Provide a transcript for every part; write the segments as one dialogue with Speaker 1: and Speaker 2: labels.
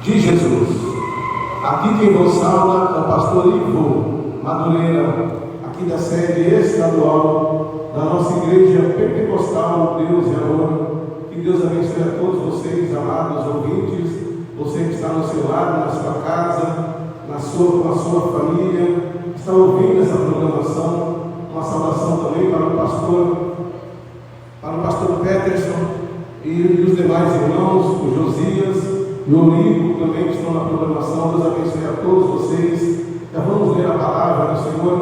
Speaker 1: de Jesus. Aqui quem vos fala é o pastor Ivo Madureira, aqui da sede estadual da nossa igreja pentecostal Deus e Amor. Que Deus abençoe a todos vocês, amados ouvintes, você que está no seu lar, na sua casa, com a sua família, que está ouvindo essa programação. Uma saudação também para o pastor Peterson e os demais irmãos, o Josias e o Eurico também que estão na programação. Deus abençoe a todos vocês. Já vamos ler a palavra do Senhor.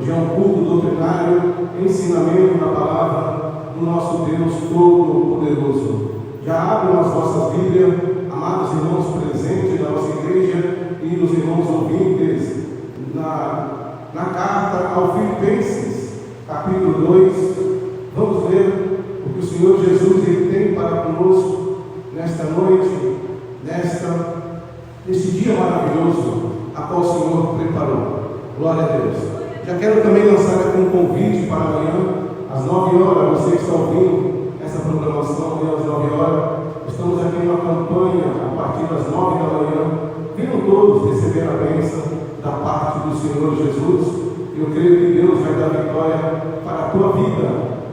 Speaker 1: Já é um culto doutrinário, ensinamento da palavra do nosso Deus Todo-Poderoso. Já abram as vossas Bíblias, amados irmãos presentes da nossa igreja e os irmãos ouvintes, na carta aos Filipenses, capítulo 2. Vamos ler o que o Senhor Jesus ele tem para conosco nesta noite, neste dia maravilhoso a qual o Senhor preparou. Glória a Deus. Já quero também lançar aqui um convite para amanhã, às 9 horas. Você que está ouvindo essa programação, às 9 horas, estamos aqui numa campanha a partir das 9 da manhã. Venham todos receber a bênção da parte do Senhor Jesus. Eu creio que Deus vai dar vitória para a tua vida.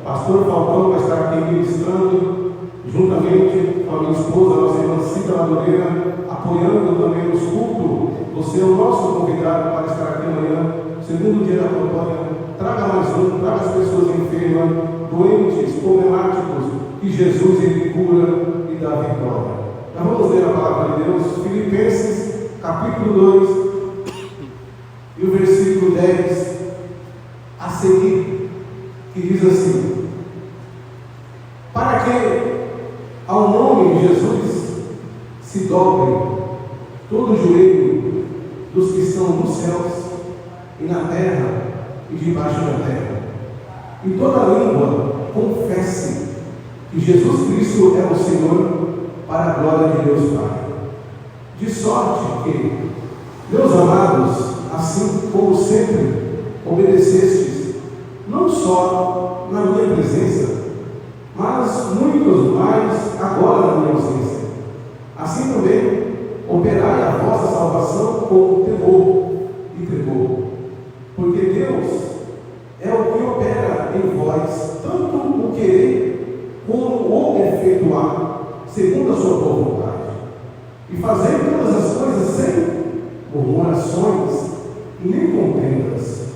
Speaker 1: Pastor Falcão vai estar aqui ministrando, juntamente com a minha esposa, a nossa irmã Cida Madureira, apoiando também os cultos. Você é o nosso convidado para estar aqui amanhã, segundo dia da campanha. Traga mais um, traga as pessoas enfermas, doentes, problemáticos, que Jesus ele cura e dá vitória. Então vamos ler a palavra de Deus, Filipenses, capítulo 2, e o versículo 10 a seguir, que diz assim: para que ao nome de Jesus se dobre todo o joelho dos que estão nos céus e na terra e debaixo da terra, e toda língua confesse que Jesus Cristo é o Senhor, para a glória de Deus Pai. De sorte que, meus amados, assim como sempre obedecestes, não só na minha presença, mas muitos mais agora na minha ausência, assim também operai a vossa salvação com temor e tremor, porque Deus é o que opera em vós, tanto o querer como o efetuar, segundo a sua boa vontade, e fazei todas as coisas sem murmurações nem contendas,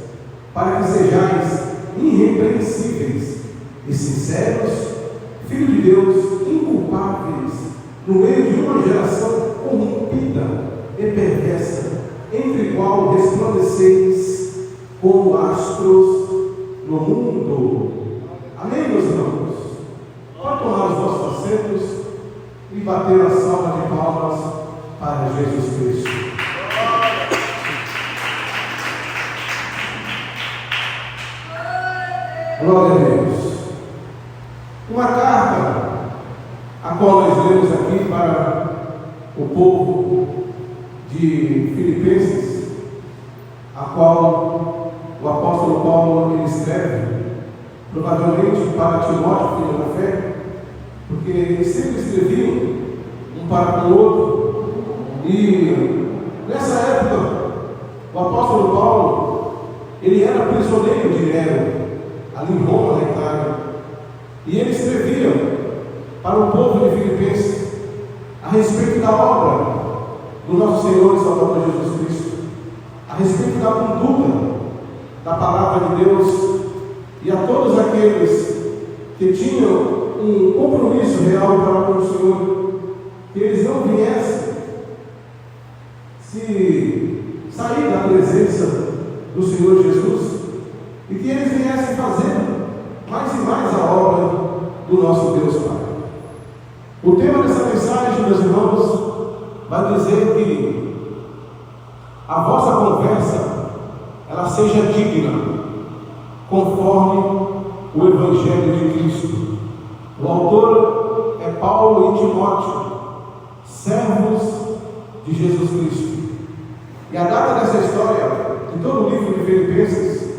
Speaker 1: para que sejais irrepreensíveis e sinceros, filhos de Deus, inculpáveis, no meio de uma geração corrompida e perversa, entre qual resplandeceis como astros no mundo. Amém, meus irmãos? Pode tomar os vossos assentos e bater a salva de palmas para Jesus Cristo. Glória a Deus. Uma carta a qual nós lemos aqui para o povo de Filipenses, a qual o apóstolo Paulo ele escreve, provavelmente para Timóteo, filho da fé, porque eles sempre escreviam um para o outro. E nessa época o apóstolo Paulo ele era prisioneiro de Nero, ali em Roma, na Itália, e ele escrevia para o povo de Filipenses a respeito da obra do nosso Senhor e Salvador Jesus Cristo, a respeito da conduta da palavra de Deus, e a todos aqueles que tinham um compromisso real para com o Senhor, que eles não viessem se sair da presença do Senhor Jesus, e que eles viessem fazendo mais e mais a obra do nosso Deus Pai. O tema dessa mensagem, meus irmãos, vai dizer que a vossa conversa ela seja digna, conforme o Evangelho de Cristo. O autor é Paulo e Timóteo, servos de Jesus Cristo. E a data dessa história, em todo o livro de Filipenses,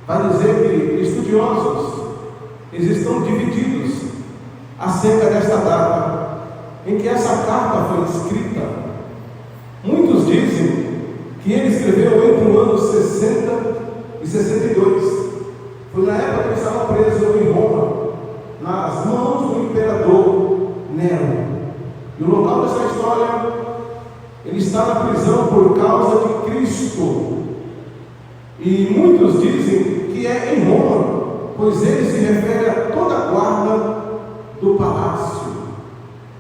Speaker 1: vai dizer que estudiosos eles estão divididos acerca desta data em que essa carta foi escrita escreveu entre o ano 60 e 62. Foi na época que ele estava preso em Roma, nas mãos do imperador Nero. E o local dessa história, ele está na prisão por causa de Cristo. E muitos dizem que é em Roma, pois ele se refere a toda a guarda do palácio.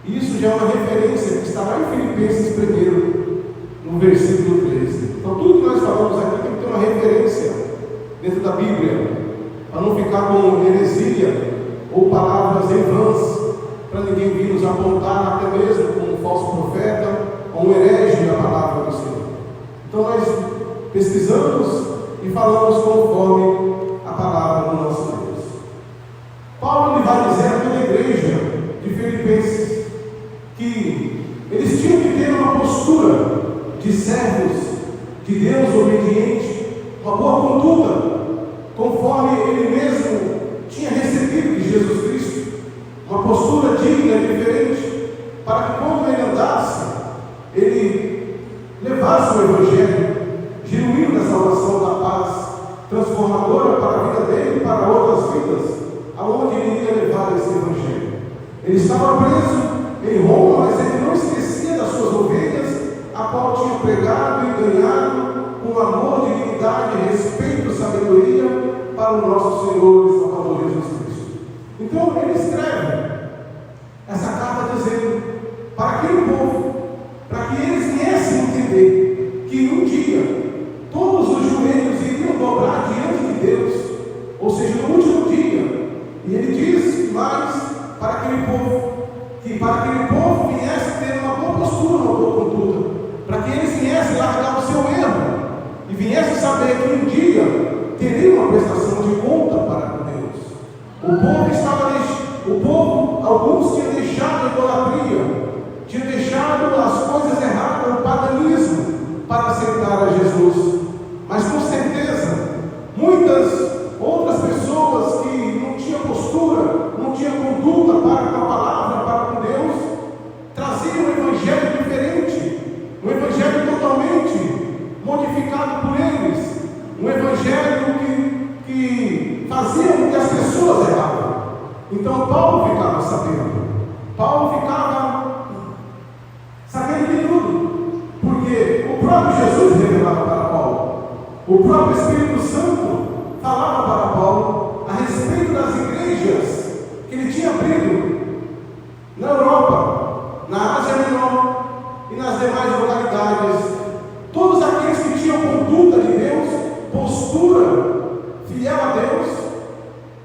Speaker 1: Isso já é uma referência que está lá em Filipenses 1, no versículo 13. Então tudo que nós falamos aqui tem que ter uma referência dentro da Bíblia, para não ficar com heresia ou palavras em vãs, para ninguém vir nos apontar até mesmo como um falso profeta ou um herege da palavra do Senhor. Então nós pesquisamos e falamos conforme a palavra do nosso Deus. Paulo ele vai dizer a toda a igreja de Filipenses que eles tinham que ter uma postura de servos de Deus obediente, uma boa conduta, conforme ele mesmo tinha recebido de Jesus Cristo, uma postura digna e diferente, para que quando ele andasse, ele levasse o Evangelho, genuíno da salvação, da paz, transformadora para a vida dele e para outras vidas, aonde ele iria levar esse Evangelho. Ele estava preso em Roma, mas ele não esquecia das suas ovelhas, a qual tinha pregado e ganhado com amor, dignidade, respeito, sabedoria para o nosso Senhor e Salvador Jesus Cristo. Então ele escreve essa carta dizendo para aquele povo, para que eles viessem entender que um dia todos os joelhos iriam dobrar diante de Deus, ou seja, no último dia. E ele diz mais para aquele povo, que para aquele povo viesse ter uma boa postura, uma boa conduta, para que eles viessem largar o seu erro e viessem saber que um dia teria uma prestação de conta para com Deus. O povo, alguns tinham deixado a idolatria, tinham deixado as coisas erradas, o paganismo, para aceitar a Jesus. Mas com certeza, muitas outras pessoas que não tinham postura, não tinham conduta para com a palavra, para com Deus, traziam um evangelho diferente, um evangelho totalmente modificado por eles, um evangelho que fazia com que as pessoas erravam. Então Paulo ficava sabendo de tudo, porque o próprio Jesus revelava para Paulo, o próprio Espírito Santo falava para Paulo a respeito das igrejas que ele tinha abrido na Europa, na Ásia Menor e nas demais localidades. Todos aqueles que tinham conduta de Deus, postura fiel a Deus,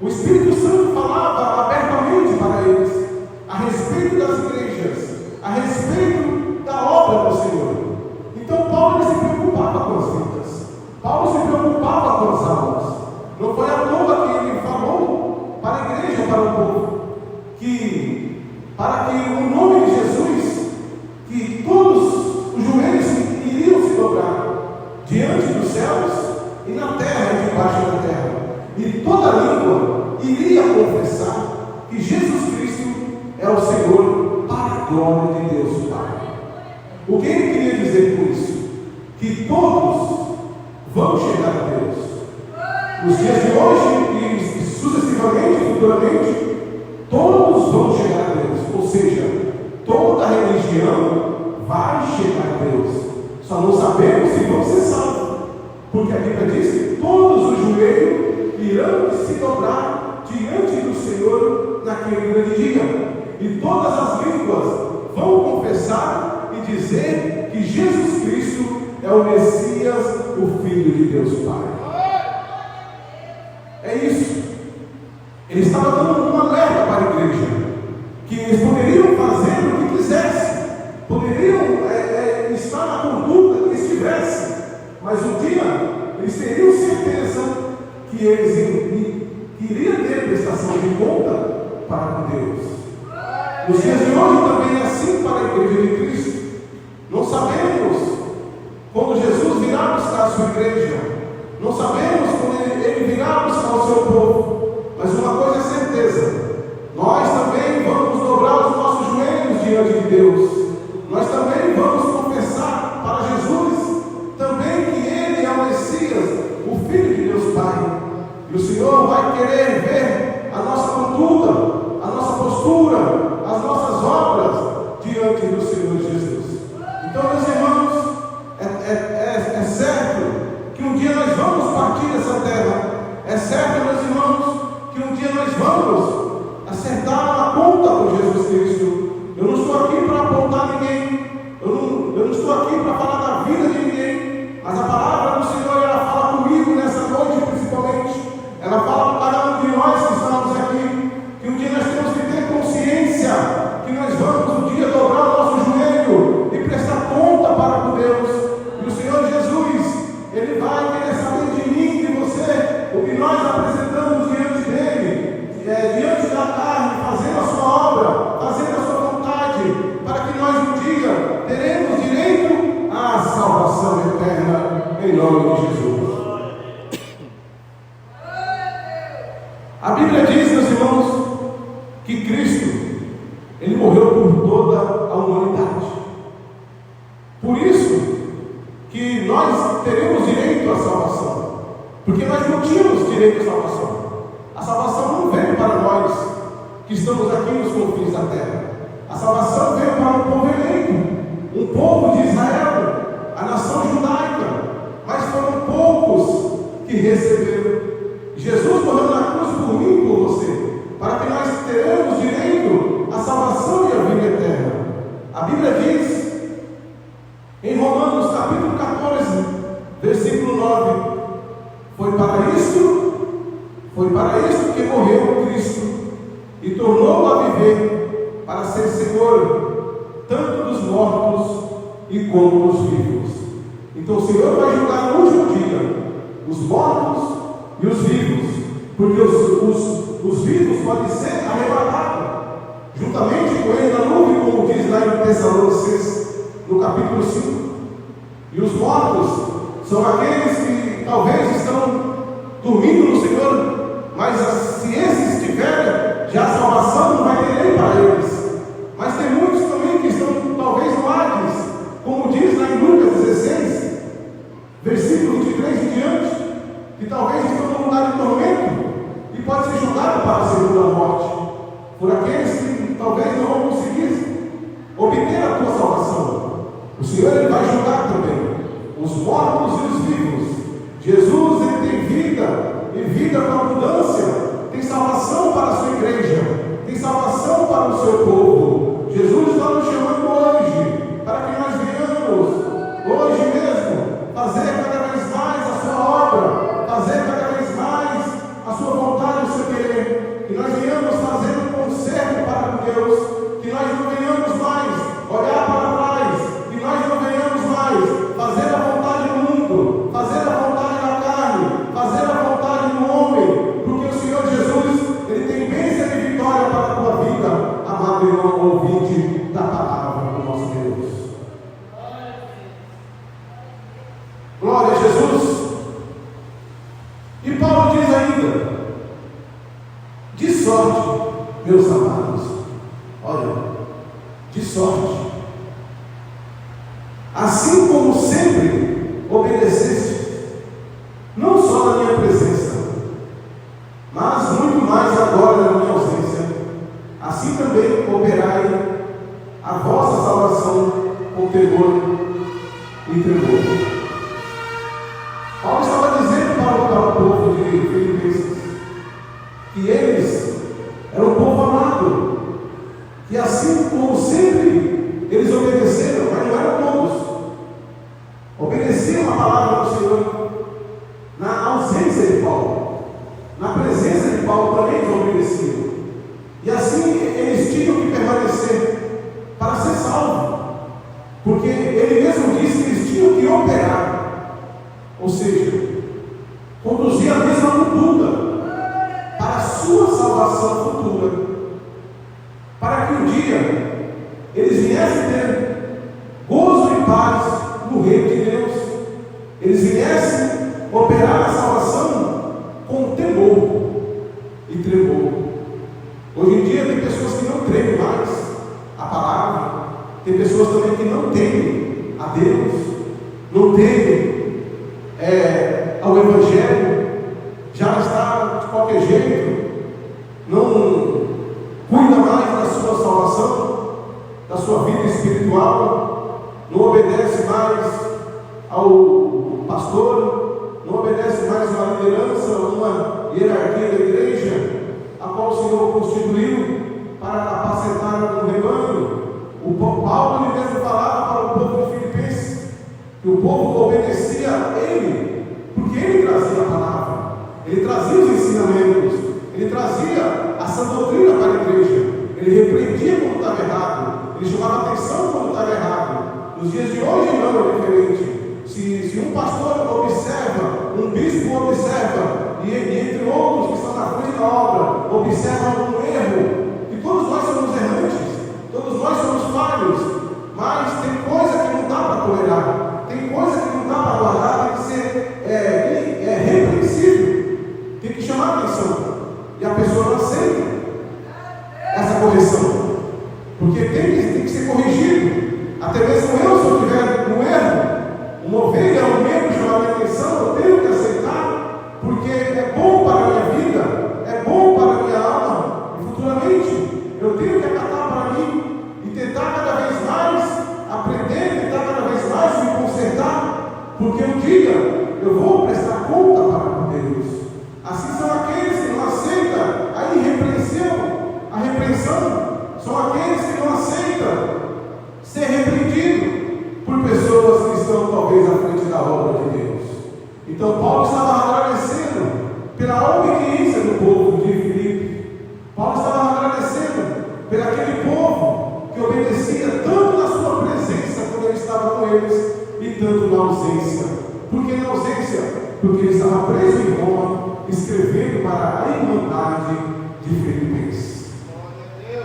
Speaker 1: o Espírito Santo falava abertamente para eles a respeito das igrejas, a respeito da obra do Senhor. Então Paulo se preocupava com as vidas, Paulo se preocupava com as almas. Não foi à toa que ele falou para a igreja, para o povo, que para que o nome de Jesus, que todos os joelhos iriam se dobrar diante dos céus e na terra e debaixo da terra, e toda língua iria confessar que Jesus Cristo é o Senhor, para a glória de Deus Pai. O que ele queria dizer com isso? Que todos vão chegar a Deus. Nos dias de hoje e sucessivamente, futuramente, todos vão chegar a Deus. Ou seja, toda religião vai chegar a Deus. Só não sabemos se vão ser salvos, porque a Bíblia diz que todos os joelhos irão se dobrar diante do Senhor naquele grande dia, e todas as línguas vão confessar e dizer que Jesus Cristo é o Messias, o Filho de Deus Pai. É isso. Ele estava dando um alerta para a igreja, que eles poderiam fazer o que quisessem, poderiam estar na conduta que estivessem, mas um dia eles teriam certeza que eles iriam ter prestação de conta para com Deus. Nos dias de hoje também é assim para a igreja de Cristo. Não sabemos quando Jesus virá buscar a sua igreja, não sabemos quando ele virá buscar o seu povo, mas uma coisa é certeza: nós também vamos dobrar os nossos joelhos diante de Deus, nós também vamos confessar para Jesus também que em nome de Jesus. A Bíblia diz, meus irmãos, que Cristo, Ele morreu por toda a humanidade. Por isso que nós teremos direito à salvação, porque nós não tínhamos direito à salvação. A salvação não veio para nós que estamos aqui nos confins da terra. A salvação veio para o povo eleito, um povo de Israel, a nação judaica, mas foram poucos que receberam. Jesus morreu na cruz por mim e por você, para que nós tenhamos direito à salvação e à vida eterna. A Bíblia diz em Romanos capítulo 14, versículo 9: foi para isto que morreu Cristo e tornou a viver, para ser Senhor tanto dos mortos e como dos vivos. Então o Senhor vai julgar no último dia os mortos e os vivos, porque os vivos podem ser arrebatados juntamente com Ele na nuvem, como diz lá em Tessalonicenses, no capítulo 5. E os mortos são aqueles que talvez estão dormindo no Senhor, mas se esses estiverem, já a salvação não vai ter nem para eles. Mas tem muitos também que estão talvez no Hades, como diz lá em Lucas 16, versículo 23 em diante, que talvez estão num lugar de tormento e pode ser julgado para a segunda morte, por aqueles que talvez não vão conseguir obter a tua salvação. O Senhor, Ele vai julgar também os mortos e os vivos. Jesus, Ele tem vida, e vida com abundância, tem salvação para a sua igreja, tem salvação para o seu povo. Jesus está nos chamando hoje, para que nós venhamos, hoje mesmo, fazer cada vez mais a sua obra, fazer cada vez mais a sua vontade, o seu querer, que nós venhamos fazer um conserto para com Deus, que nós não venhamos mais olhar para trás, que nós não venhamos mais fazer a vontade do mundo, fazer a vontade da carne, fazer a vontade do homem, porque o Senhor Jesus, Ele tem bênção e vitória para a tua vida, amado irmão ouvinte da palavra do nosso Deus. Glória a Jesus. E Paulo diz ainda: de sorte, meus amados, olha, de sorte, assim como sempre obedeceste, não só na minha presença, mas muito mais agora na minha ausência, assim também operai a vossa salvação com temor e tremor. Paulo estava dizendo para o povo de Filipenses que eles eram um povo amado, que assim como sempre eles obedeceram, mas não eram todos, obedeciam a palavra do Senhor na ausência de Paulo, na presença de Paulo também eles obedeciam, e assim eles tinham que permanecer para ser salvos, porque ele mesmo disse que eles tinham que operar, ou seja, conduzir a mesma conduta para a sua salvação futura, para que um dia eles viessem ter gozo e paz no reino de Deus, eles viessem operar a salvação com temor e tremor. Hoje em dia tem pessoas que não creem mais a palavra, tem pessoas também que não temem a Deus, não temem ao Evangelho, já está de qualquer jeito, não cuida mais da sua salvação, da sua vida espiritual, não obedece mais ao pastor, não obedece mais a uma liderança, a uma hierarquia da igreja, a qual o Senhor constituiu para apacentar um rebanho. O Paulo ele mesmo falava para o povo de Filipenses que o povo obedecia a ele, porque ele trazia a palavra, ele trazia os ensinamentos, ele trazia a sã doutrina para a igreja, ele repreendia quando estava errado, ele chamava atenção quando estava errado. Nos dias de hoje não é diferente. Se um pastor observa, um bispo observa, e entre outros que estão na frente da obra, observam algum erro, que todos nós somos errantes, todos nós somos falhos, mas tem coisa que não dá para tolerar, tem coisa que não dá para guardar, tem que ser eu estiver no erro, uma ovelha, um membro chamar minha atenção, eu tenho que aceitar, porque é bom para a minha vida, é bom para a minha alma, e futuramente eu tenho que acatar para mim e tentar cada vez mais aprender, tentar cada vez mais me consertar, porque um dia eu vou prestar conta para Deus. Assim são aqueles que não aceitam a repreensão, são aqueles que não aceitam ser repreendido por pessoas que estão talvez à frente da obra de Deus. Então Paulo estava agradecendo pela obediência do povo de Filipe. Paulo estava agradecendo por aquele povo que obedecia tanto na sua presença quando ele estava com eles e tanto na ausência. Por que na ausência? Porque ele estava preso em Roma, escrevendo para a Irmandade de Filipenses.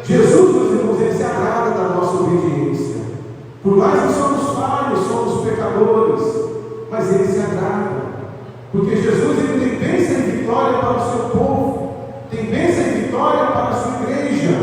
Speaker 1: Jesus, meus irmãos, ele se agrada da nossa obediência. Por mais que somos falhos, somos pecadores, mas ele se agrada. Porque Jesus, ele tem bênção e vitória para o seu povo, tem bênção e vitória para a sua igreja.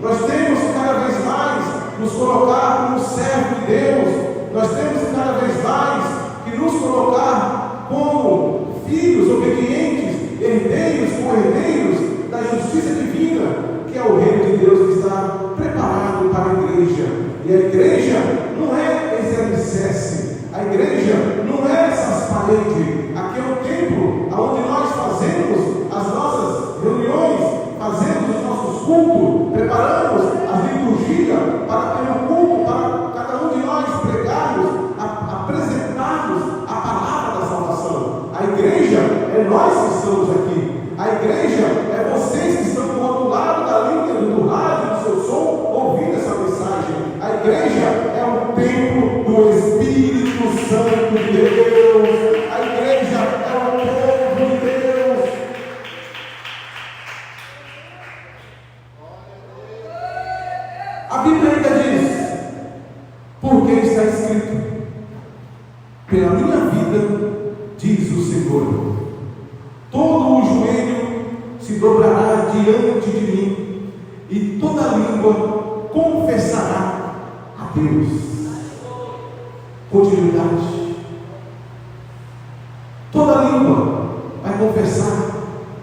Speaker 1: Nós temos que cada vez mais nos colocar como servo de Deus. Nós temos que cada vez mais que nos colocar como filhos obedientes, herdeiros, co-herdeiros da justiça divina, que é o reino de Deus que está preparado para a igreja. E a igreja não é esse alicerce, a igreja não é essas paredes. Aqui é o templo onde nós fazemos as nossas reuniões, fazemos os nossos cultos, preparamos a liturgia para ter um culto, para cada um de nós pregarmos, apresentarmos a palavra da salvação. A igreja é nós que estamos aqui. A igreja é vocês que estão do outro lado da linha do rádio, do seu som, ouvindo essa mensagem. A igreja é um templo do Espírito Santo de Deus. A igreja é o povo de Deus. A Bíblia ainda diz, porque está escrito, pela minha vida, diz o Senhor, todo o joelho se dobrará diante de mim, e toda língua confessará a Deus. Continuidade. Toda língua vai confessar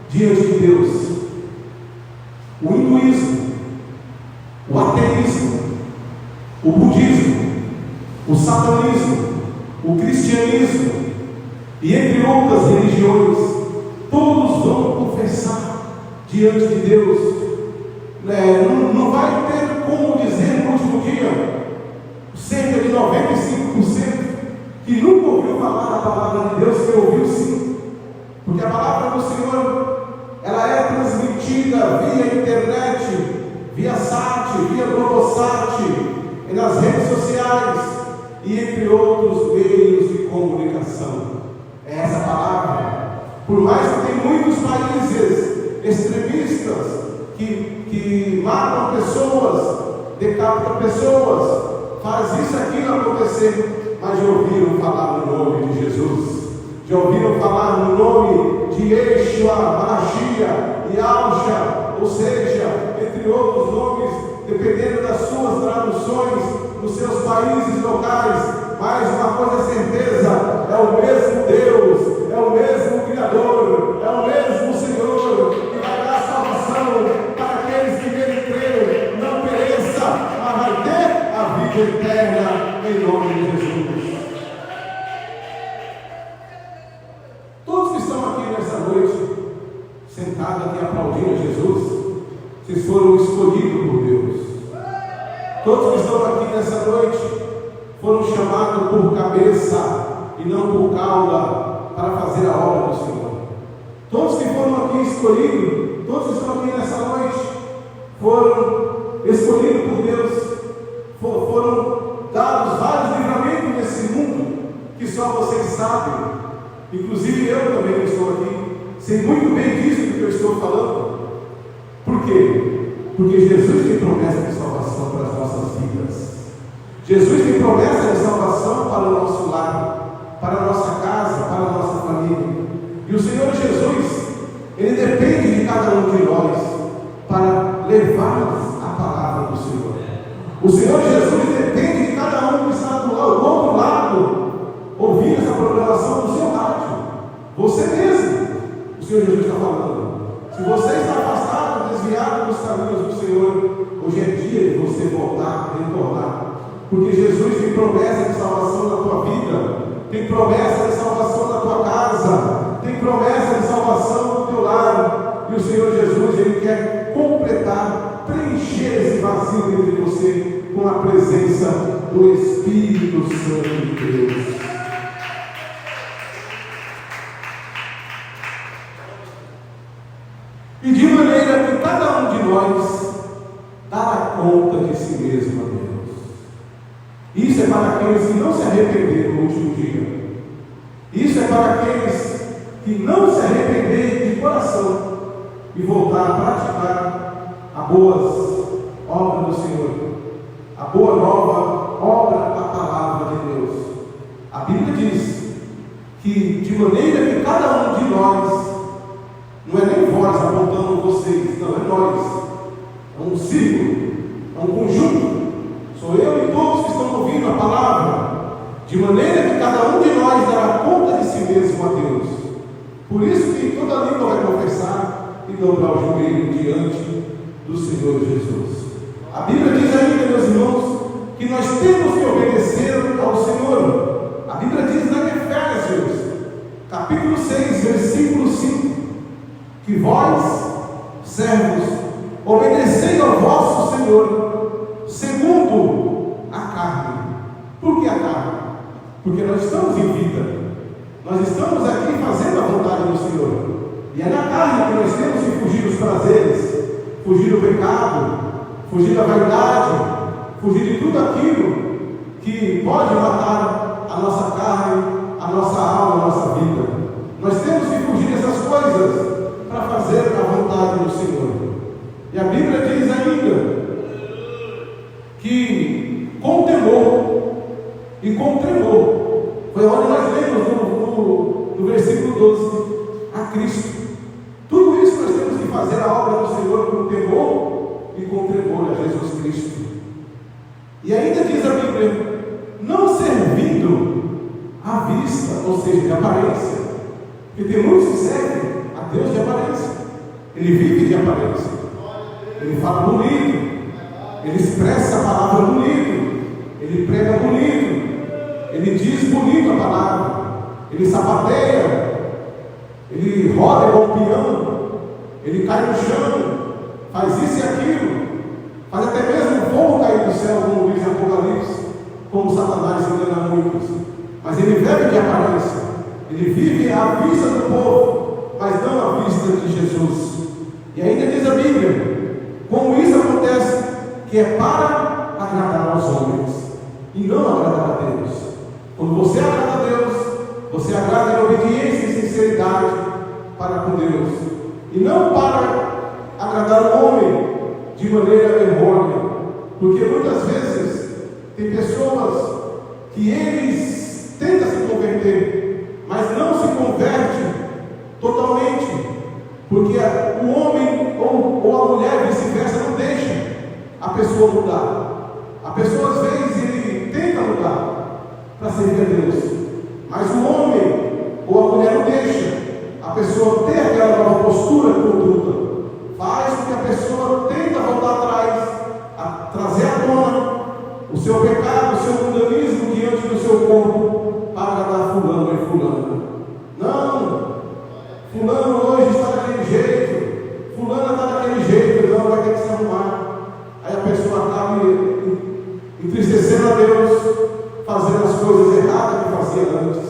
Speaker 1: diante de Deus. O hinduísmo, o ateísmo, o budismo, o satanismo, o cristianismo e entre outras religiões, todos vão confessar diante de Deus. Não vai ter como dizer no último dia, cerca de 95% que nunca ouviu falar a palavra de Deus, que ouviu sim, porque a palavra do Senhor, ela é transmitida via internet, via site, via globosat, nas redes sociais e entre outros meios de comunicação. É essa palavra. Por mais que tem muitos países extremistas que matam pessoas, decapitam pessoas, faz isso aqui não acontecer, mas já ouviram falar no nome de Jesus, já ouviram falar no nome de Yeshua, Machia, Yahusha, ou seja, entre outros nomes, dependendo das suas traduções, nos seus países locais, mas uma coisa é certeza, é o mesmo Deus, é o mesmo Criador, é o mesmo Senhor, que vai dar salvação para aqueles que nele creram, não pereça, mas vai ter a vida eterna, em nome de Jesus. Todos que estão aqui nessa noite, sentados aqui aplaudindo Jesus, vocês foram escolhidos por Deus. Todos que estão aqui nessa noite foram chamados por cabeça e não por cauda para fazer a obra do Senhor. Todos que foram aqui escolhidos, todos que estão aqui nessa noite, foram escolhidos por Deus, foram dados vários livramentos nesse mundo que só vocês sabem. Inclusive eu também estou aqui, sei muito bem disso que eu estou falando. Por quê? Porque Jesus tem promessa de salvação para as nossas vidas. Jesus tem promessa de salvação para o nosso lar, para a nossa casa, para a nossa família. E o Senhor Jesus, Ele depende de cada um de nós para levar a palavra do Senhor. O Senhor Jesus depende de cada um que está do Você mesmo, o Senhor Jesus está falando. Se você está afastado, desviado dos caminhos do Senhor, hoje é dia de você voltar, retornar. Porque Jesus tem promessa de salvação na tua vida, tem promessa de salvação na tua casa, tem promessa de salvação no teu lar. E o Senhor Jesus, Ele quer completar, preencher esse vazio entre você com a presença do Espírito Santo de Deus. E de maneira que cada um de nós dará conta de si mesmo a Deus. Isso é para aqueles que não se arrependeram no último dia. Isso é para aqueles que não se arrependerem de coração e voltar a praticar as boas obras do Senhor, a boa nova obra da palavra de Deus. A Bíblia diz que de maneira que cada um de nós, não é nem vós apontando vocês, não, é nós. É um círculo, é um conjunto. Sou eu e todos que estão ouvindo a palavra. De maneira que cada um de nós dará conta de si mesmo a Deus. Por isso que toda língua vai confessar e dobrar o joelho diante do Senhor Jesus. A Bíblia diz ainda, meus irmãos, que nós temos que obedecer ao Senhor. A Bíblia diz lá em Efésios, capítulo 6, versículo 5. Que vós, servos, obedecei ao vosso Senhor, segundo a carne. Por que a carne? Porque nós estamos em vida. Nós estamos aqui fazendo a vontade do Senhor. E é na carne que nós temos que fugir dos prazeres, fugir do pecado, fugir da vaidade, fugir de tudo aquilo que pode matar a nossa carne, a nossa alma, a nossa vida. Nós temos que fugir dessas coisas para fazer a vontade do Senhor. E a Bíblia diz ainda que com temor e com tremor, foi onde nós lemos no versículo 12, a Cristo. Tudo isso nós temos que fazer a obra do Senhor com temor e com tremor a Jesus Cristo. E ainda diz a Bíblia, não servindo à vista, ou seja, de aparência, porque tem muitos que servem a Deus de aparência. Ele vive de aparência. Ele fala bonito. Ele expressa a palavra bonito. Ele prega bonito. Ele diz bonito a palavra. Ele sapateia. Ele roda igual um peão. Ele cai no chão. Faz isso e aquilo. Faz até mesmo fogo cair do céu, como diz Apocalipse. Como Satanás engana muitos. Mas ele vive de aparência. Ele vive à vista do povo, mas não à vista de Jesus. E ainda diz a Bíblia, como isso acontece, que é para agradar aos homens e não agradar a Deus. Quando você agrada a Deus, você agrada em obediência e sinceridade para com Deus, e não para agradar o homem de maneira errônea, porque muitas vezes tem pessoas que eles tentam se converter, mas não se converte totalmente, porque o homem ou a mulher vice-versa não deixa a pessoa mudar. A pessoa às vezes ele tenta mudar para servir a Deus, mas o homem ou a mulher não deixa a pessoa ter aquela nova postura e conduta. Faz com que a pessoa tenta voltar atrás, a trazer à tona o seu pecado, o seu mundanismo diante do seu corpo para agradar fulano e fulano. Não, fulano hoje está daquele jeito, fulana está daquele jeito, não vai ter que se arrumar. Aí a pessoa acaba entristecendo a Deus, fazendo as coisas erradas que fazia antes,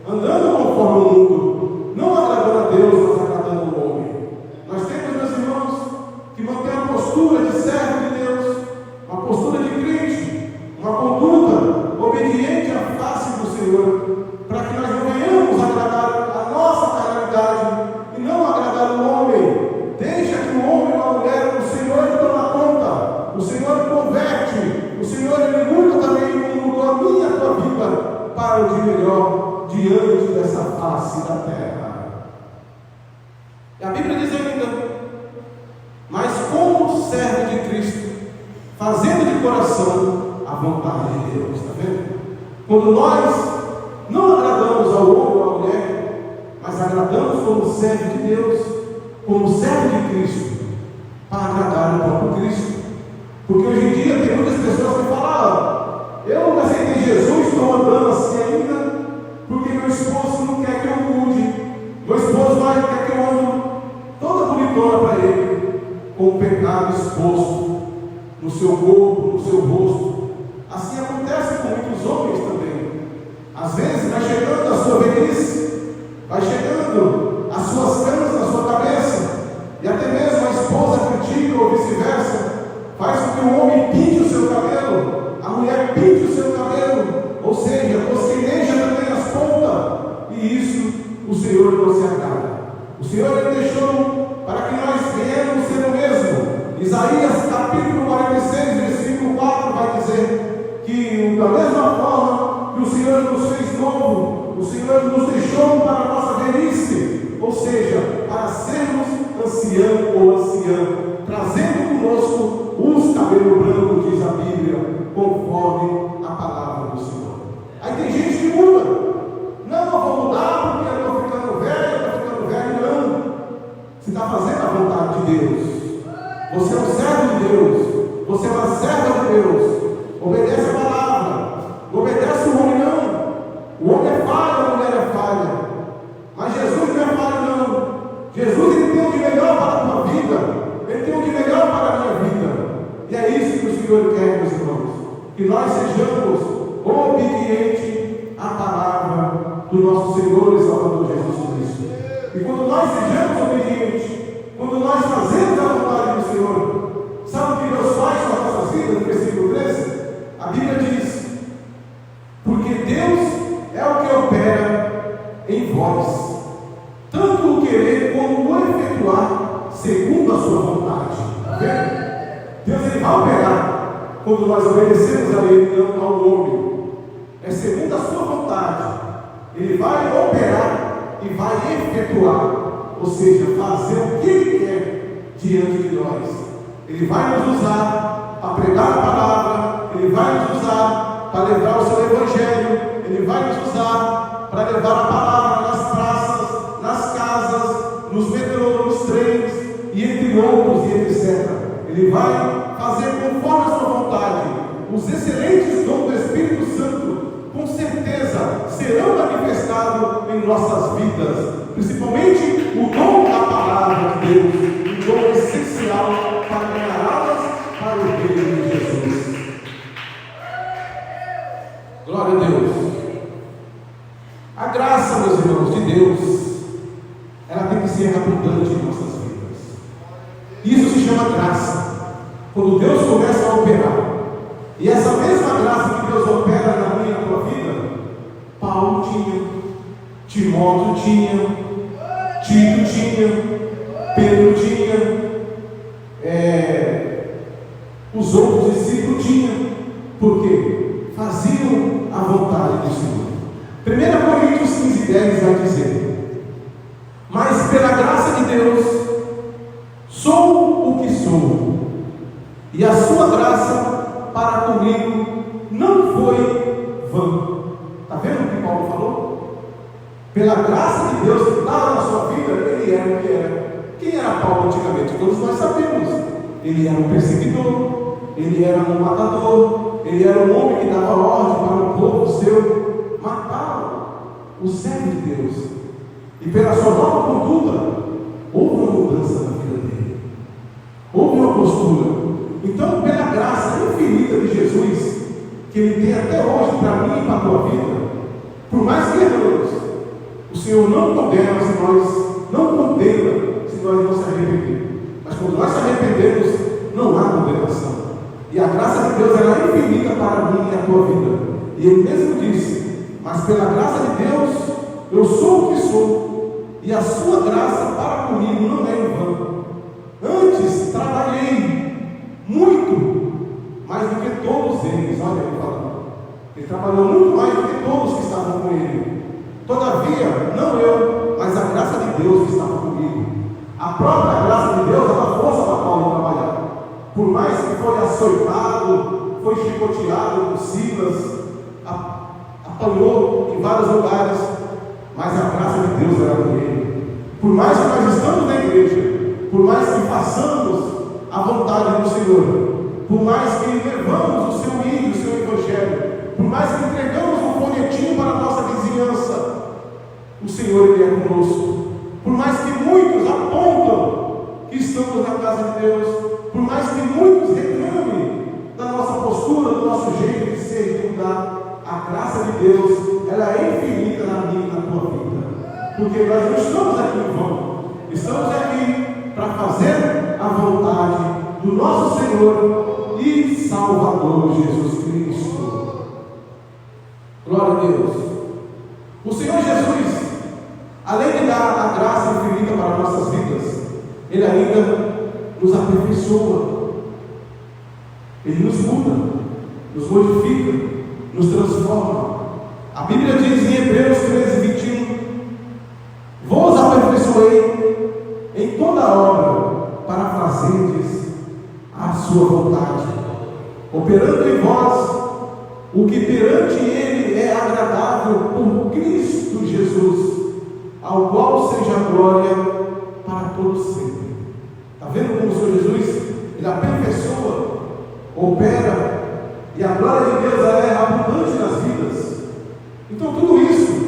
Speaker 1: andando conforme o mundo, não agradando a Deus, mas agradando o homem. Nós temos, meus irmãos, que manter uma postura de servo de Deus, uma postura de crente, uma conduta obediente à face do Senhor, para que nós não venhamos agradar a nossa carnalidade e não agradar o homem. Deixa que o homem ou a mulher, o Senhor lhe toma conta, o Senhor lhe converte, o Senhor lhe muda também, como mudou a minha e a tua vida, para o de melhor diante dessa face da terra. E a Bíblia diz ainda, mas como servo de Cristo, fazendo de coração a vontade de Deus, está vendo? Quando nós não agradamos ao homem ou à mulher, mas mas agradamos como servo de Deus, como servo de Cristo, para agradar o próprio Cristo. Porque hoje em dia tem muitas pessoas que falam: eu não aceitei Jesus, estou andando assim ainda, porque meu esposo não quer que eu mude, meu esposo não quer que eu ande toda bonitona para ele, com o pecado exposto no seu corpo, no seu rosto. Assim acontece com muitos homens também. Às vezes vai chegando a sua velhice, vai chegando as suas canas na sua cabeça, e até mesmo a esposa critica ou vice-versa, faz com que o homem pinte o seu cabelo, a mulher pinte o seu cabelo, ou seja, bosqueneja também as pontas, e isso o Senhor não se agrada. O Senhor ele deixou para que nós venhamos ser o mesmo. Isaías capítulo 46, versículo 4 vai dizer que da mesma forma que o Senhor nos fez novo, o Senhor nos deixou para a nossa velhice, ou seja, para sermos ancião ou anciã, trazendo conosco os cabelos brancos, diz a Bíblia, conforme a palavra do Senhor. Aí tem gente que muda: não, eu vou mudar porque eu estou ficando velho, não. Você está fazendo a vontade de Deus. Você é um servo de Deus, você é uma serva de Deus. Obedece a palavra, não obedece o homem, não. O homem é falho, a mulher é falha, mas Jesus não é falho, não. Jesus ele tem o de melhor para a tua vida, ele tem o de melhor para a minha vida, e é isso que o Senhor quer, meus irmãos, que nós sejamos obedientes à palavra do nosso Senhor e Salvador Jesus Cristo. E quando nós sejamos obedientes, quando nós fazemos a vontade do Senhor, sabe o que Deus faz com as nossas vidas? No versículo 13, a Bíblia diz: porque Deus é o que opera em vós, tanto o querer como o efetuar, segundo a sua vontade. Está vendo? Deus ele vai operar quando nós obedecemos a Ele, não ao homem. É segundo a sua vontade. Ele vai operar e vai efetuar, ou seja, fazer o que Ele quer diante de nós. Ele vai nos usar para pregar a palavra, Ele vai nos usar para levar o seu evangelho, Ele vai nos usar para levar a palavra nas praças, nas casas, nos metrôs, nos trens, e entre outros, e etc. Ele vai fazer conforme a sua vontade. Os excelentes dons do Espírito Santo, com certeza, serão manifestados em nossas vidas, principalmente o dom da palavra de Deus, um dom essencial para ganhar almas para o reino de Jesus. Glória a Deus. A graça, meus irmãos, de Deus, ela tem que ser abundante em nossas vidas. Isso se chama graça. Quando Deus começa a operar, e essa mesma graça que Deus opera na minha e na tua vida, Paulo tinha, Timóteo tinha, Tito tinha, Pedro tinha, os outros discípulos tinham. Por quê? Faziam a vontade do Senhor. 1 Coríntios 15:10 vai dizer: mas pela graça de Deus sou o que sou, e a sua graça para comigo não foi vã. Está vendo o que Paulo falou? Pela graça de Deus que estava na sua vida, ele era o que era. Quem era Paulo antigamente? Todos nós sabemos. Ele era um perseguidor, ele era um matador, ele era um homem que dava ordem para o povo seu matar o servo de Deus. E pela sua nova conduta, houve uma mudança na vida dele, houve uma postura. Então, pela graça infinita de Jesus, que Ele tem até hoje para mim e para a tua vida, por mais que erramos, o Senhor não condena se nós não se arrependermos. Mas quando nós se arrependemos, não há condenação. E a graça de Deus ela é infinita para mim e a tua vida. E Ele mesmo disse: mas pela graça de Deus, eu sou o que sou, e a sua graça para comigo não é em vão. Antes trabalhei muito mais do que todos eles. Olha ele falando. Ele trabalhou muito mais do que todos que estavam com ele. Todavia, não eu, mas a graça de Deus que estava comigo. A própria graça de Deus dava força para Paulo trabalhar. Por mais que foi açoitado, foi chicoteado por Silas, apanhou em vários lugares, mas a graça de Deus era com ele. Por mais que nós estamos na igreja, por mais que façamos a vontade do Senhor, por mais que levamos o seu ídolo, o seu evangelho, por mais que entregamos um folhetinho para a nossa vizinhança, o Senhor Ele é conosco. Por mais que muitos apontam que estamos na casa de Deus, por mais que muitos reclamem da nossa postura, do nosso jeito de ser e de mudar, a graça de Deus, ela é infinita na minha e na tua vida. Porque nós não estamos aqui em vão, estamos aqui para fazer a vontade do nosso Senhor e Salvador Jesus Cristo. Glória a Deus. O Senhor Jesus, além de dar a graça infinita para nossas vidas, Ele ainda nos aperfeiçoa, Ele nos muda, nos modifica, nos transforma. A Bíblia diz em Hebreus 13:21: vos aperfeiçoei em toda a obra para fazerdes a sua vontade, operando em vós o que perante Ele é agradável por Cristo Jesus, ao qual seja a glória para todos sempre. Está vendo como o Senhor Jesus, Ele aperfeiçoa, opera, e a glória de Deus é abundante nas vidas. Então tudo isso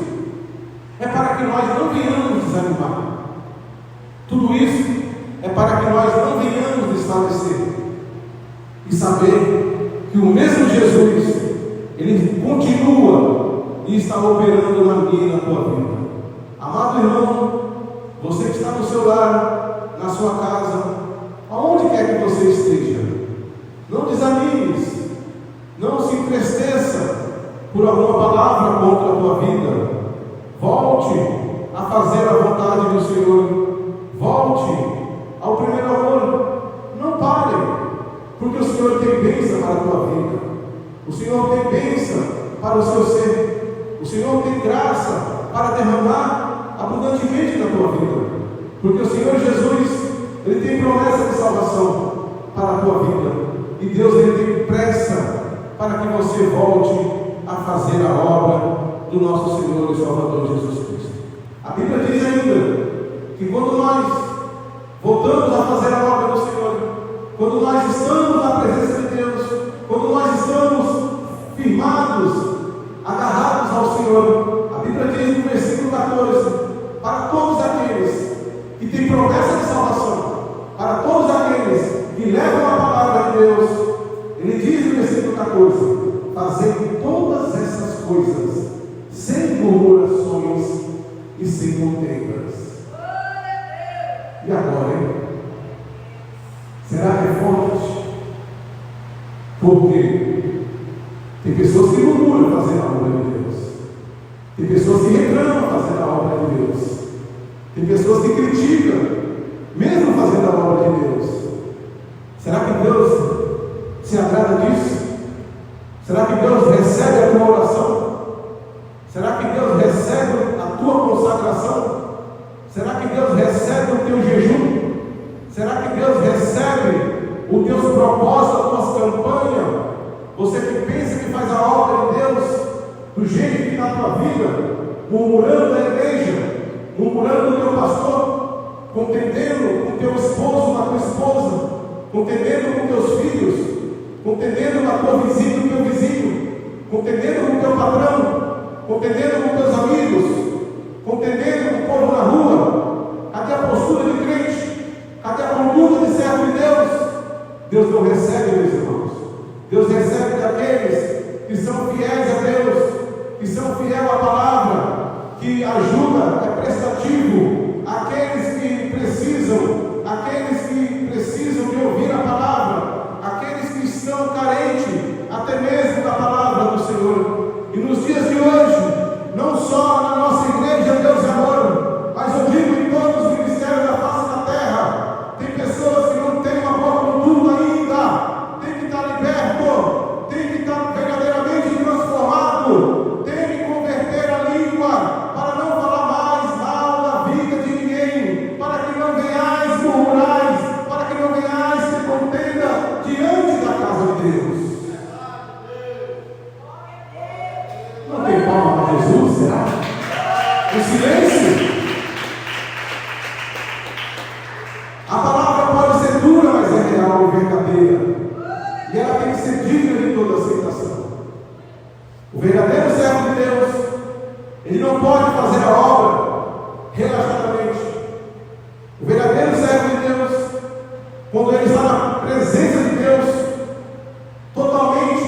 Speaker 1: é para que nós não venhamos desanimar. Tudo isso é para que nós não venhamos desfalecer e saber que o mesmo Jesus, Ele continua e está operando na minha e na tua vida. Amado irmão, você que está no seu lar, na sua casa, aonde quer que você esteja, não desanimes, não se entristeça por alguma palavra contra a tua vida. Volte a fazer a vontade do Senhor, volte ao primeiro amor, não pare, porque o Senhor tem bênção para a tua vida, o Senhor tem bênção para o seu ser, o Senhor tem graça para derramar abundantemente na tua vida, porque o Senhor Jesus, Ele tem promessa de salvação para a tua vida, e Deus, Ele tem pressa para que você volte a fazer a obra do nosso Senhor e Salvador Jesus Cristo. A Bíblia diz ainda que quando nós voltamos a fazer a obra do Senhor, quando nós estamos na presença de Deus, quando nós estamos firmados, agarrados ao Senhor, a Bíblia diz no versículo 14: para todos aqueles que têm promessa de salvação, para todos aqueles que levam a palavra de Deus, Ele diz no versículo 14: fazendo todas essas coisas sem murmurações e sem contendas. E agora, hein? Será que é forte? Porque tem pessoas que murmuram fazendo a obra de Deus, tem pessoas que reclamam fazendo a obra de Deus, tem pessoas que criticam mesmo fazendo a obra de Deus. Será que Deus se agrada disso? Será que Deus recebe a tua oração? Será que Deus recebe a tua consagração? Será que Deus recebe o teu jejum? Será que Deus recebe os teus propósitos, as tuas campanhas? Você que pensa que faz a obra de Deus do jeito que está na tua vida, murmurando da igreja, murmurando do teu pastor, contendendo com o teu esposo, com a tua esposa, contendendo com teus filhos, contendendo com a tua vizinha, com o teu vizinho, contendendo com o teu patrão, contendendo com teus amigos, contendendo com o povo na rua. Cadê a postura de crente? Cadê a conduta de servo de Deus? Deus não recebe, meus irmãos. Deus recebe daqueles que são fiéis a Deus, que são fiéis à palavra, que ajuda, é prestativo, aqueles que precisam de ouvir a palavra, aqueles que estão carentes até mesmo da palavra do Senhor. E nos dias de hoje, não só na nossa igreja Deus é Amor, mas eu digo em todos os ministérios da face da terra, tem pessoas que não têm uma boa conduta ainda, tem que estar liberto, tem que estar verdadeiramente transformado, tem que converter a língua para não falar mais mal da vida de ninguém, para que não venhais murmurais, para que não venhais ter contenda diante da casa de Deus. silêncio. A palavra pode ser dura, mas é real e verdadeira. E ela tem que ser digna de toda aceitação. O verdadeiro servo de Deus, ele não pode fazer a obra relaxadamente. O verdadeiro servo de Deus, quando ele está na presença de Deus, totalmente,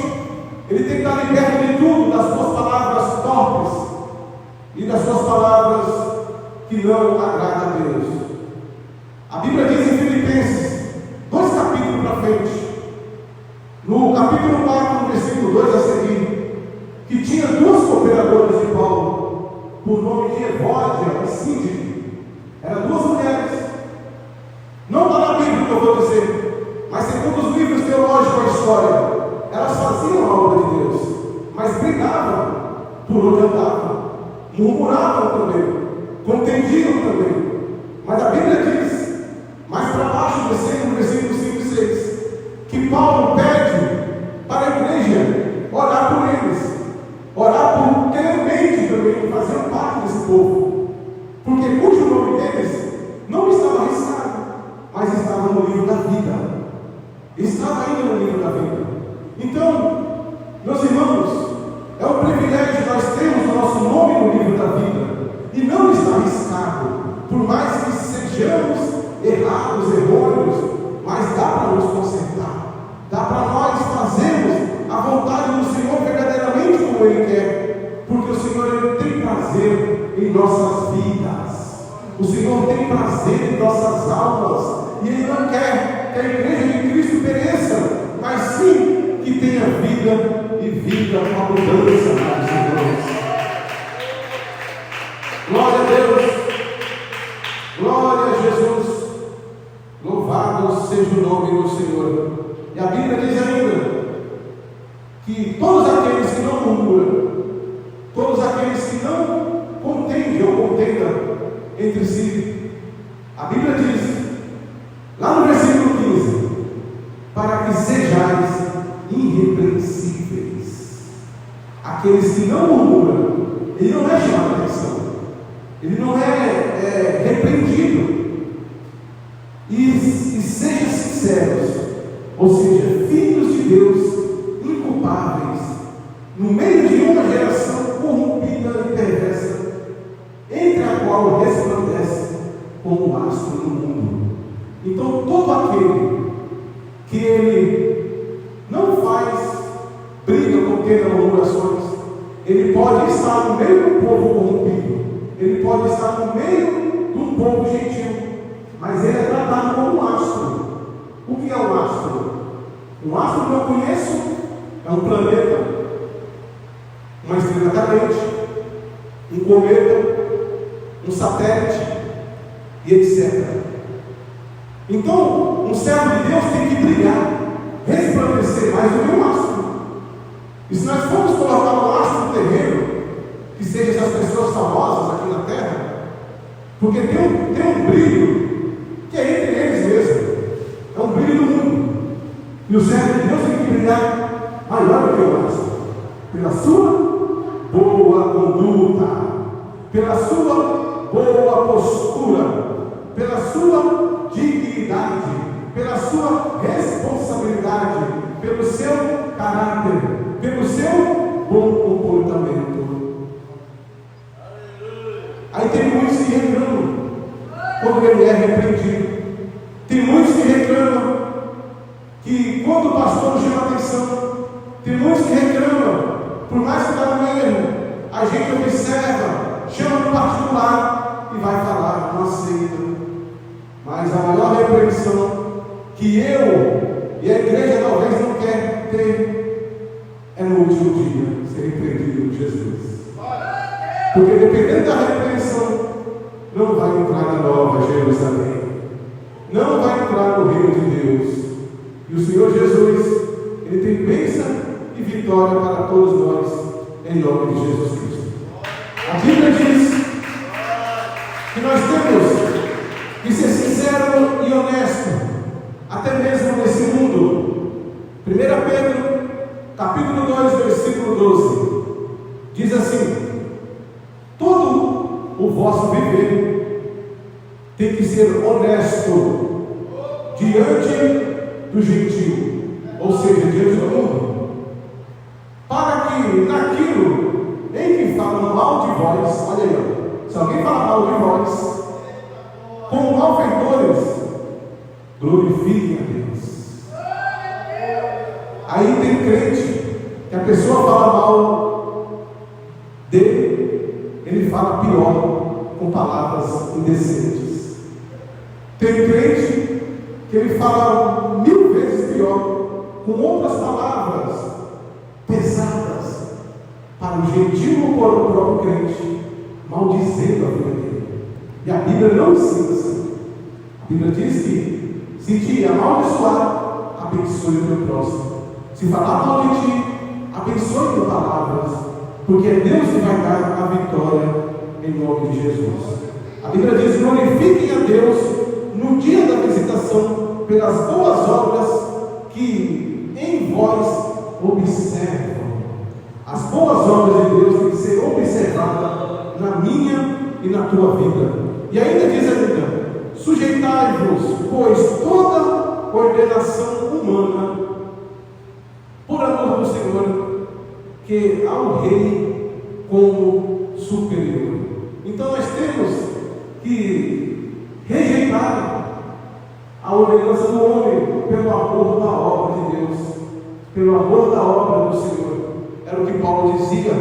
Speaker 1: ele tem que estar liberto de tudo, das suas palavras torpes e das suas palavras que não agradam a Deus. A Bíblia diz em Filipenses, 2 capítulos para frente, no capítulo 4, no versículo 2 a seguir, que tinha 2 cooperadoras de Paulo, por nome de Evódia e Síndice. Eram 2 mulheres. Não está na Bíblia que eu vou dizer, mas segundo os livros teológicos da história, elas faziam a obra de Deus, mas brigavam por onde andavam, murmuravam também, contendiam também. Mas a Bíblia diz, mais para baixo, descendo no versículo 5 e 6, que Paulo pede para a igreja orar por eles, orar por crentes também, que faziam parte desse povo, porque cujo nome deles não estava arriscado, mas estava no livro da vida, estava ainda no livro da vida. Então, meus irmãos, é um privilégio nós termos o nosso nome no livro da vida, e não está arriscado, por mais que sejamos errados, errôneos, mas dá para nos consertar, dá para nós fazermos a vontade do Senhor verdadeiramente como Ele quer, porque o Senhor Ele tem prazer em nossas vidas, o Senhor tem prazer em nossas almas, e Ele não quer que a igreja de Cristo pereça, mas sim que tenha vida e vida com abundância, meus irmãos. Glória a Deus, glória a Jesus, louvado seja o nome do Senhor. E a Bíblia diz ainda que todos aqueles que não murmuram, todos aqueles que não contendem ou contendam entre si, a Bíblia diz lá no versículo 15, para que sejais irrepreensíveis. Aqueles que não murmuram, ele não é chamado a atenção, ele não é repreendido. E sejam sinceros, ou seja, filhos de Deus, inculpáveis, no meio de uma geração corrompida e perversa, entre a qual resplandece como o astro no mundo. Então, todo aquele que ele não faz briga, contenda, murmurações, ele pode estar no meio do povo corrompido, ele pode estar no meio do povo gentil, mas ele é tratado como um astro. O que é um astro? Um astro que eu conheço é um planeta, uma estrela cadente, um cometa, um satélite e etc. Então, um servo de Deus tem que brilhar, resplandecer mais do que um astro. E se nós formos colocar um astro no terreno, que sejam essas pessoas famosas aqui na terra, porque tem um brilho que é entre eles mesmo, é um brilho do mundo. E o servo de Deus tem que brilhar maior do que o astro, pela sua boa conduta, pela sua boa postura, pela sua dignidade, pela sua responsabilidade, pelo seu caráter, pelo seu bom comportamento. Aí tem muitos que reclamam quando ele é repreendido. Tem muitos que reclamam que quando o pastor não chama atenção. Tem muitos que reclamam, por mais que está no erro, a gente observa, chama no particular e vai falar, não aceita. Mas a maior repreensão que eu e a igreja talvez não quer ter é no último dia ser repreendido por Jesus. Porque dependendo da repreensão, não vai entrar na nova Jerusalém, não vai entrar no reino de Deus. E o Senhor Jesus, Ele tem bênção e vitória para todos nós, em nome de Jesus Cristo. A Bíblia diz que nós temos que ser sincero e honesto, até mesmo nesse mundo. 1 Pedro, capítulo 2, versículo 12, diz assim: todo o vosso viver tem que ser honesto diante do gentio, ou seja, diante do mundo, para que naquilo em que falam mal de vós, olha aí, ó, se alguém falar mal de vós, como malfeitores, glorifiquem a Deus. Aí tem crente que a pessoa fala mal dele, ele fala pior, com palavras indecentes. Tem crente que ele fala 1000 vezes pior, com outras palavras pesadas, para o gentil ou para o próprio crente, maldizendo a vida dele. E a Bíblia não ensina assim. A Bíblia diz que se te amaldiçoar, abençoe o teu próximo. Se falar mal de ti, abençoe com palavras, porque é Deus que vai dar a vitória em nome de Jesus. A Bíblia diz: glorifiquem a Deus no dia da visitação pelas boas obras que em vós observam. As boas obras de Deus têm que ser observadas na minha e na tua vida. E ainda diz ainda: sujeitai-vos, pois, toda ordenação humana por amor do Senhor, que ao rei como superior. Então nós temos que rejeitar a ordenança do homem pelo amor da obra de Deus, pelo amor da obra do Senhor. Era o que Paulo dizia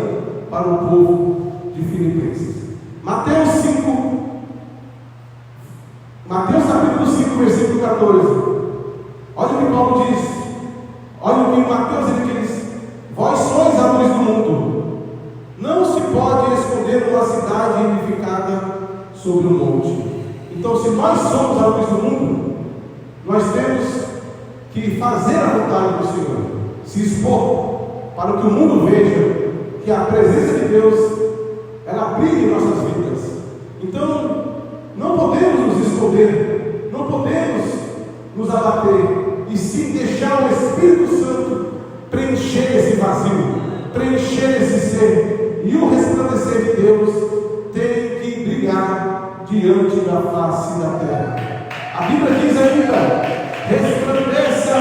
Speaker 1: para o povo de Filipenses. Mateus capítulo 5, versículo 14. Olha o que Paulo diz. Olha o que Mateus ele diz: vós sois a luz do mundo. Não se pode esconder uma cidade edificada sobre um monte. Então, se nós somos a luz do mundo, nós temos que fazer a vontade do Senhor, se expor, para que o mundo veja que a presença de Deus, ela brilha em nossas vidas. Então, não podemos nos esconder, não podemos nos abater, e sim deixar o Espírito Santo preencher esse vazio, preencher esse ser, e o resplandecer de Deus tem que brilhar diante da face da terra. A Bíblia diz ainda: resplandeça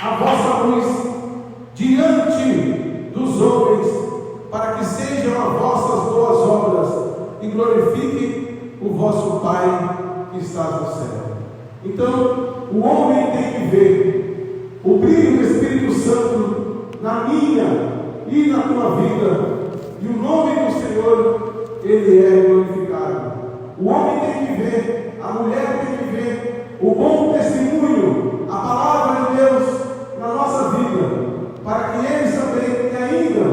Speaker 1: a vossa luz diante dos homens, para que sejam as vossas boas obras e glorifiquem o vosso Pai que está no céu. Então, o homem tem que ver o brilho do Espírito Santo na minha e na tua vida, e o nome do Senhor, ele é glorificado. O homem tem que ver, a mulher tem que ver o bom testemunho, a palavra de Deus na nossa vida, para que eles também, que ainda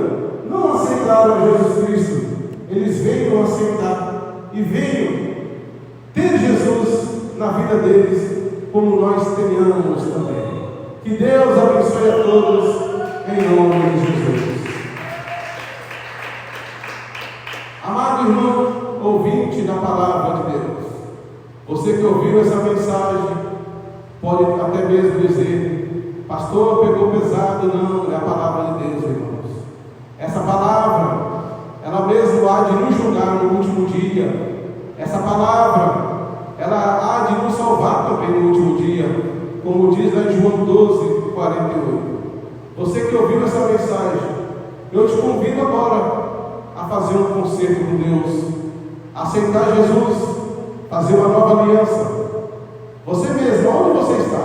Speaker 1: não aceitaram a Jesus Cristo, eles venham aceitar e venham ter Jesus na vida deles, como nós tenhamos também. Que Deus abençoe a todos, em nome de Jesus. Amado irmão, ouvinte da palavra de Deus, você que ouviu essa mensagem, pode até mesmo dizer: pastor, pegou pesado. Não, é a palavra de Deus, irmãos. Essa palavra, ela mesmo há de nos julgar no último dia. Essa palavra, ela há de nos salvar também no último dia, como diz lá em João 12, 48. Você que ouviu essa mensagem, eu te convido agora a fazer um concerto com Deus, a aceitar Jesus, fazer uma nova aliança. Você mesmo, onde você está?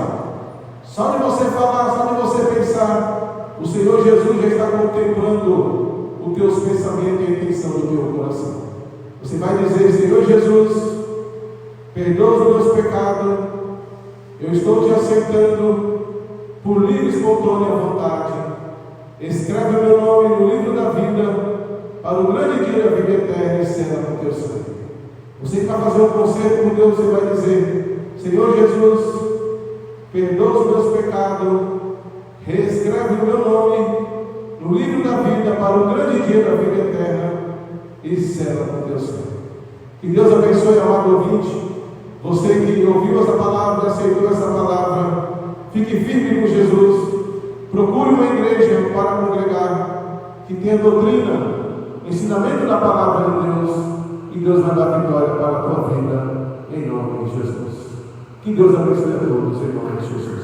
Speaker 1: Só de você falar, só de você pensar, o Senhor Jesus já está contemplando os teus pensamentos e a intenção do teu coração. Você vai dizer: Senhor Jesus, perdoa os meus pecados, eu estou te aceitando por livre e espontânea vontade. Escreve o meu nome no livro da vida, para o grande dia da vida eterna, e cena com teu sangue. Você que vai fazer um concerto com Deus, você vai dizer: Senhor Jesus, perdoa os meus pecados, reescreve o meu nome no livro da vida, para o grande dia da vida eterna, e cena com teu sangue. Que Deus abençoe, amado ouvinte. Você que ouviu essa palavra, aceitou essa palavra, fique firme com Jesus. Procure uma igreja para congregar, que tenha doutrina, ensinamento da palavra de Deus, E Deus vai dar vitória para a tua vida, em nome de Jesus. Que Deus abençoe a todos, em nome de Jesus.